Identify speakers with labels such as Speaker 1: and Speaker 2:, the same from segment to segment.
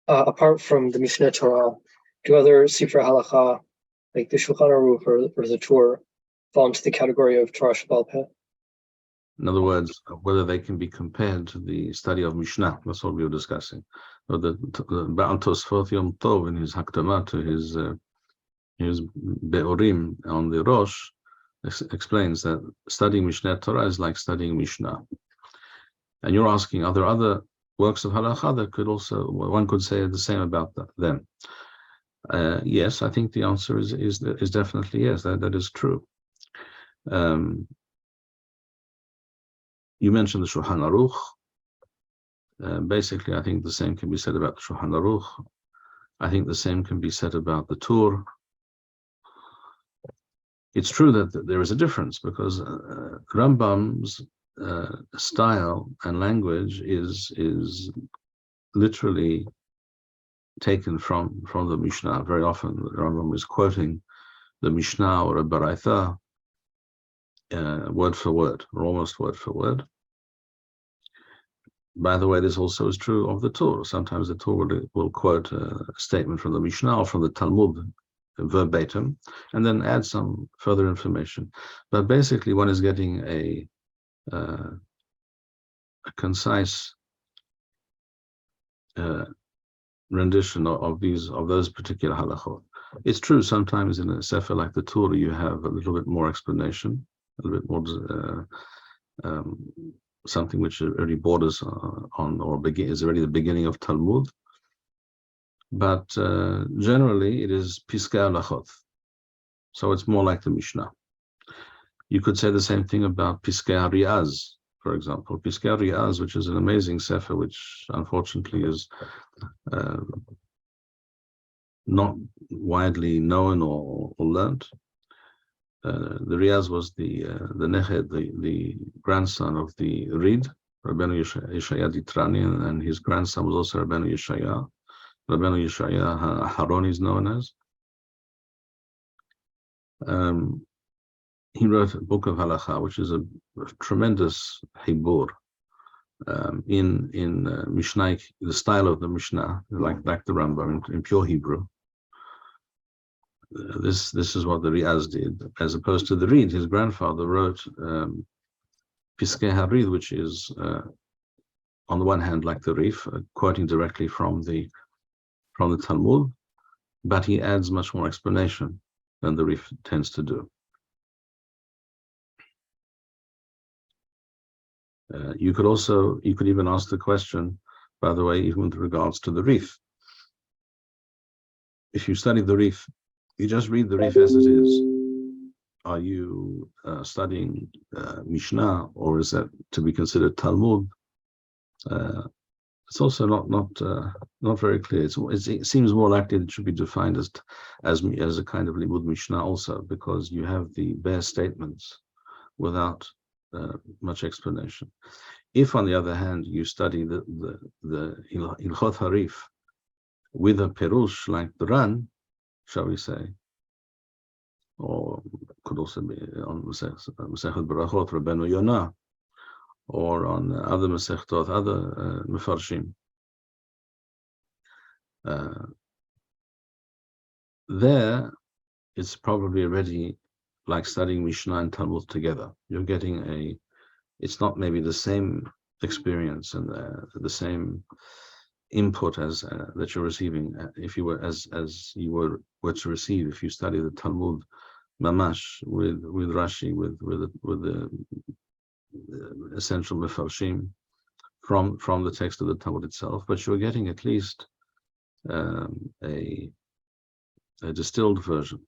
Speaker 1: apart from the Mishna Torah, do other Sifra Halacha, like the Shulchan Aruch or the Torah, fall into the category of Torah Sheba'al Peh?
Speaker 2: In other words, whether they can be compared to the study of Mishnah. That's what we were discussing. So the Ba'al Tosfot Yom Tov in his Hakdama to his Be'orim on the Rosh explains that studying Mishneh Torah is like studying Mishnah. And you're asking, are there other works of halacha that could also, one could say the same about them? Yes, I think the answer is definitely yes. That is true. You mentioned the Shulchan Aruch. Basically, I think the same can be said about the Shulchan Aruch. I think the same can be said about the Torah. It's true that there is a difference because Rambam's style and language is literally taken from the Mishnah. Very often, the Rambam is quoting the Mishnah or a Baraitha word for word, or almost word for word. By the way, this also is true of the Torah. Sometimes the Torah will quote a statement from the Mishnah or from the Talmud verbatim, and then add some further information. But basically, one is getting a concise rendition of those particular halachot. It's true sometimes in a sefer like the Torah you have a little bit more explanation, a little bit more something which already borders on or is already the beginning of Talmud. But generally it is Piskei Halachot, so it's more like the Mishnah. You could say the same thing about Piskei HaRiaz, for example. Piskei HaRiaz, which is an amazing sefer, which unfortunately is not widely known or learnt. The Riaz was the Neched, the grandson of the Rid, Rabbeinu Yeshaya Ditrani, and his grandson was also Rabbeinu Yeshaya. Rabbeinu Yeshaya Haron is known as. He wrote a book of Halacha, which is a tremendous hibur in Mishnah, the style of the Mishnah, like the Rambam in pure Hebrew. This is what the Riaz did, as opposed to the Rid. His grandfather wrote Piskei HaRid, which is on the one hand like the Rif, quoting directly from the Talmud, but he adds much more explanation than the Rif tends to do. You could even ask the question, by the way, even with regards to the Rif. If you study the Rif, you just read the Rif as it is. Are you studying Mishnah, or is that to be considered Talmud? It's also not very clear. It seems more likely that it should be defined as a kind of Limud Mishnah also, because you have the bare statements without much explanation. If, on the other hand, you study the Ilchot Harif with a perush like the Ran, shall we say, or could also be on Masechet Berachot, Rabbeinu Yonah, or on other Masechtot, other Mefarshim, there it's probably already like studying Mishnah and Talmud together. You're getting it's not maybe the same experience and the same input as that you're receiving if you were as you were to receive if you study the Talmud mamash with Rashi, with the essential mefarshim from the text of the Talmud itself. But you're getting at least a distilled version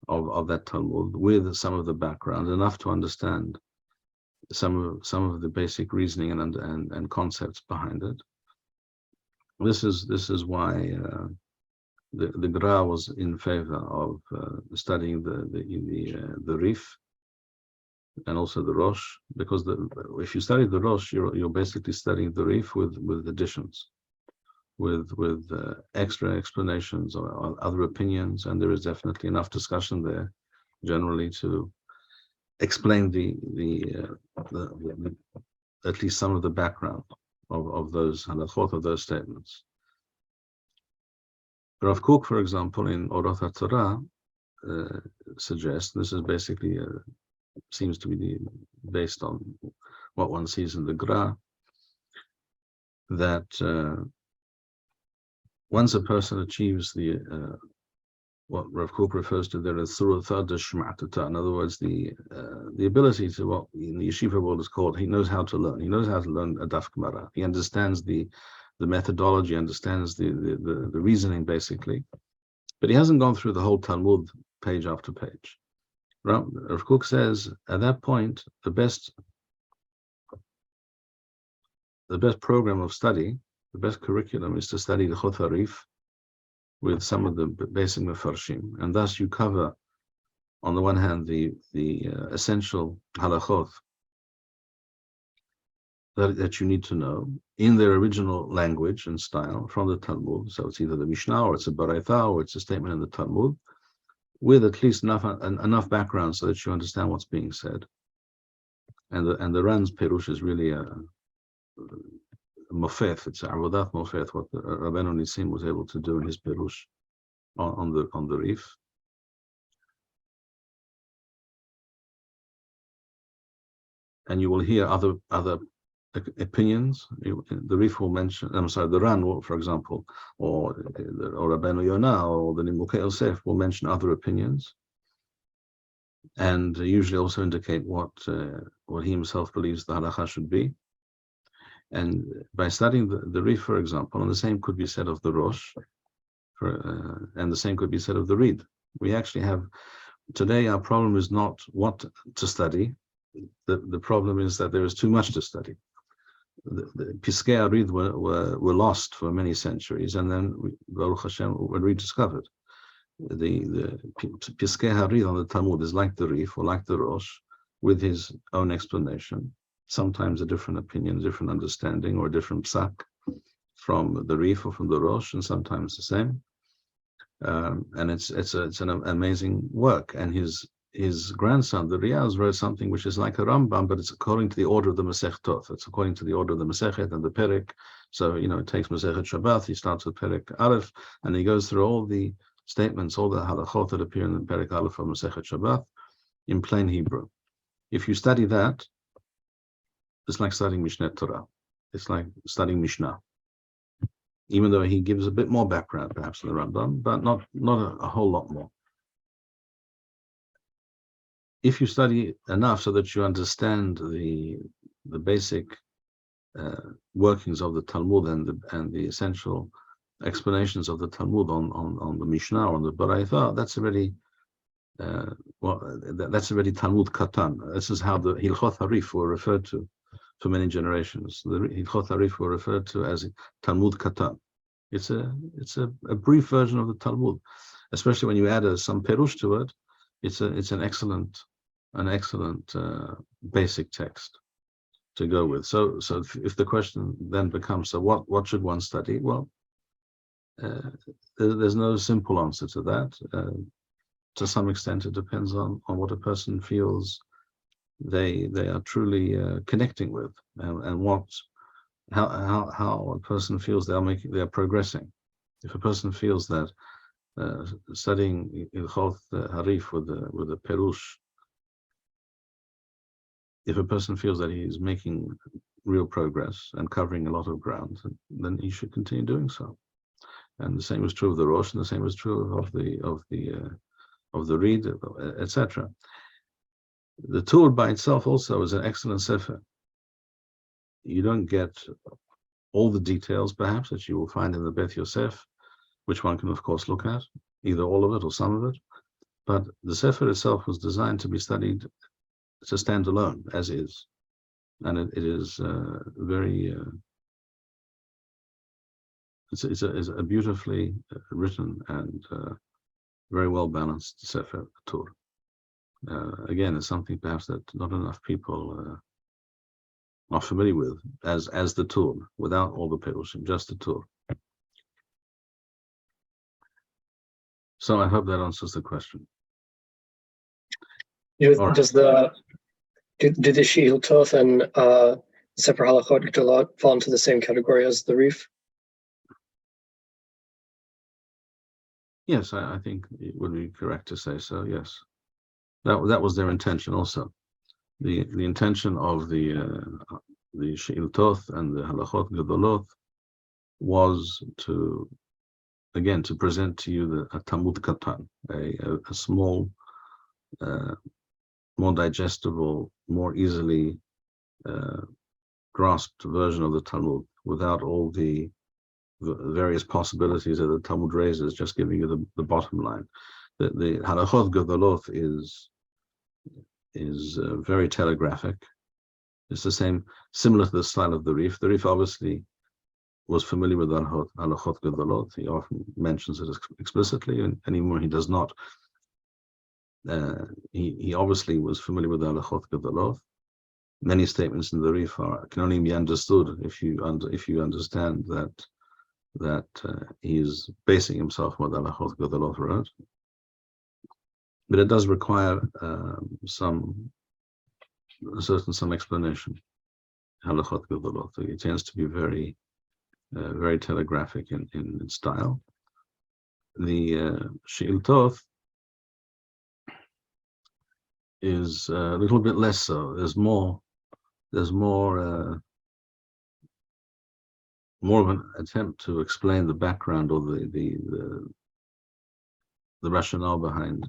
Speaker 2: of that Talmud with some of the background, enough to understand some of the basic reasoning and concepts behind it. This is why the Gra was in favor of studying the Rif and also the Rosh, because if you study the Rosh, you're basically studying the Rif with additions, with extra explanations or other opinions, and there is definitely enough discussion there, generally, to explain the at least some of the background of those halachot, of those statements. Rav Kook, for example, in Orot HaTorah, suggests, this is basically seems to be based on what one sees in the Gra, that once a person achieves the what Rav Kook refers to there as Surutha Shmatata, in other words, the ability to what in the yeshiva world is called, he knows how to learn. He knows how to learn a daf gemara. He understands the methodology, understands the reasoning basically, but he hasn't gone through the whole Talmud page after page. Rav Kook says at that point the best program of study, the best curriculum is to study the Chot Harif with some of the basic mefarshim, and thus you cover, on the one hand, the essential halachot that you need to know in their original language and style from the Talmud. So it's either the Mishna or it's a Baraita or it's a statement in the Talmud, with at least enough background so that you understand what's being said. And the Ran's Perush is really a mofeth. It's a avodat mofeth, what Rabbeinu Nissim was able to do in his Perush on the Rif. And you will hear other opinions. The Rif will mention, the Ran will, for example, or Rabbeinu Yonah or the Nimukei Yosef will mention other opinions, and usually also indicate what he himself believes the halacha should be. And by studying the Rif, for example, and the same could be said of the Rosh, and the same could be said of the Reed. We actually have, today our problem is not what to study, the problem is that there is too much to study. The Piskei Arid were lost for many centuries, and then Baruch Hashem were rediscovered. The Piskei Harid on the Talmud is like the Rif or like the Rosh, with his own explanation, sometimes a different opinion, different understanding, or a different psak from the Rif or from the Rosh, and sometimes the same. And it's an amazing work. And his grandson, the Riaz, wrote something which is like a Rambam, but it's according to the order of the Masechtot. It's according to the order of the Masechet and the Perek. So, it takes Masechet Shabbat, he starts with Perek Aleph, and he goes through all the statements, all the halachot that appear in the Perek Aleph of Masechet Shabbat in plain Hebrew. If you study that, it's like studying Mishneh Torah. It's like studying Mishnah. Even though he gives a bit more background, perhaps, in the Rambam, but not a whole lot more. If you study enough so that you understand the basic workings of the Talmud and the essential explanations of the Talmud on the Mishnah or on the Baraita, that's already Talmud Katan. This is how the Hilchot Harif were referred to for many generations. The Hilchot Harif were referred to as Talmud Katan. It's a brief version of the Talmud, especially when you add some perush to it. It's an excellent basic text to go with. So if the question then becomes, so what should one study? Well, there's no simple answer to that. To some extent, it depends on what a person feels they are truly connecting with, and how a person feels they are progressing. If a person feels that studying Ilchot Harif with a perush, if a person feels that he is making real progress and covering a lot of ground, then he should continue doing so. And the same is true of the Rosh, and the same is true of the Reed, etc. The Torah by itself also is an excellent sefer. You don't get all the details, perhaps, that you will find in the Beth Yosef, which one can, of course, look at, either all of it or some of it. But the sefer itself was designed to be studied to stand alone, as is. And it is very... It's a beautifully written and very well balanced Sefer Torah. Again, it's something perhaps that not enough people are familiar with as the Torah, without all the perushim, just the Torah. So I hope that answers the question.
Speaker 1: Does do the Shihil Toth and Sefer Halachot Gdolot fall into the same category as the Rif?
Speaker 2: Yes, I think it would be correct to say so. Yes, that was their intention also. The intention of the Sheiltoth and the Halachot Gedolot was to, again, to present to you a Talmud Katan, a small, more digestible, more easily grasped version of the Talmud, without all the various possibilities that the Talmud raises, just giving you the bottom line. The Halachot Gedolot is very telegraphic. It's the same, similar to the style of the Rif. The Rif obviously was familiar with Halachot Gedolot. He often mentions it explicitly, and anymore he does not. He obviously was familiar with Halachot Gedolot. Many statements in the Rif can only be understood if you understand that he is basing himself on what Halachot Gedolot wrote. But it does require some explanation. Halachot Gedolot, it tends to be very telegraphic in style. The Sheiltoth is a little bit less so. There's more of an attempt to explain the background or the rationale behind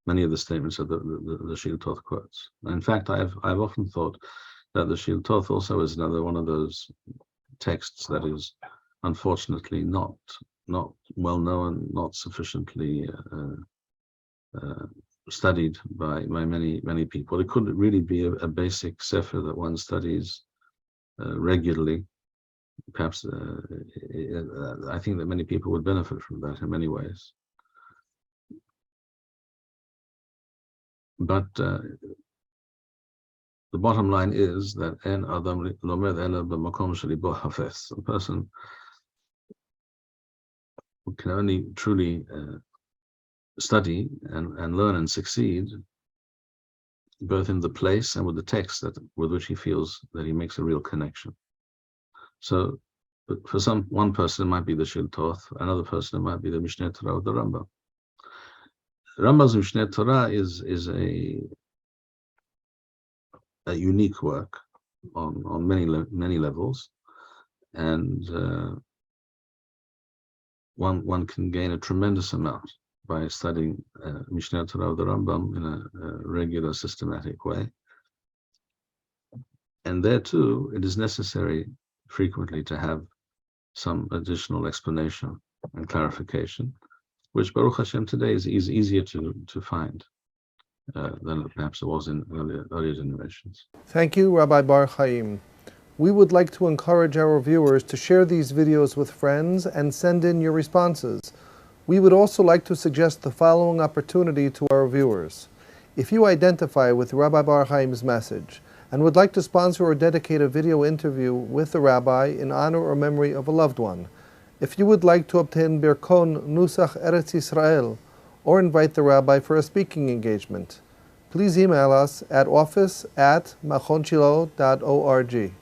Speaker 2: many of the statements that the Sheiltoth quotes. In fact, I've often thought that the Sheiltoth also is another one of those texts that is unfortunately not well known, not sufficiently studied by many people. It could really be a basic sefer that one studies regularly. Perhaps I think that many people would benefit from that in many ways. But the bottom line is that en adam lomed ela b'makom shelibo hafez. A person can only truly study and learn and succeed both in the place and with the text with which he feels that he makes a real connection. So, but for one person it might be the Sheiltoth, another person it might be the Mishna Torah or the Rambam. Rambam's Mishna Torah is a unique work on many levels, and one can gain a tremendous amount by studying Mishna Torah of the Rambam in a regular, systematic way. And there too, it is necessary frequently to have some additional explanation and clarification, which Baruch Hashem today is easier to find than perhaps it was in earlier generations.
Speaker 3: Thank you, Rabbi Bar-Hayim. We would like to encourage our viewers to share these videos with friends and send in your responses. We would also like to suggest the following opportunity to our viewers. If you identify with Rabbi Bar-Hayim's message and would like to sponsor or dedicate a video interview with the rabbi in honor or memory of a loved one, if you would like to obtain Birkon Nusach Eretz Yisrael or invite the rabbi for a speaking engagement, please email us at office@machonshilo.org.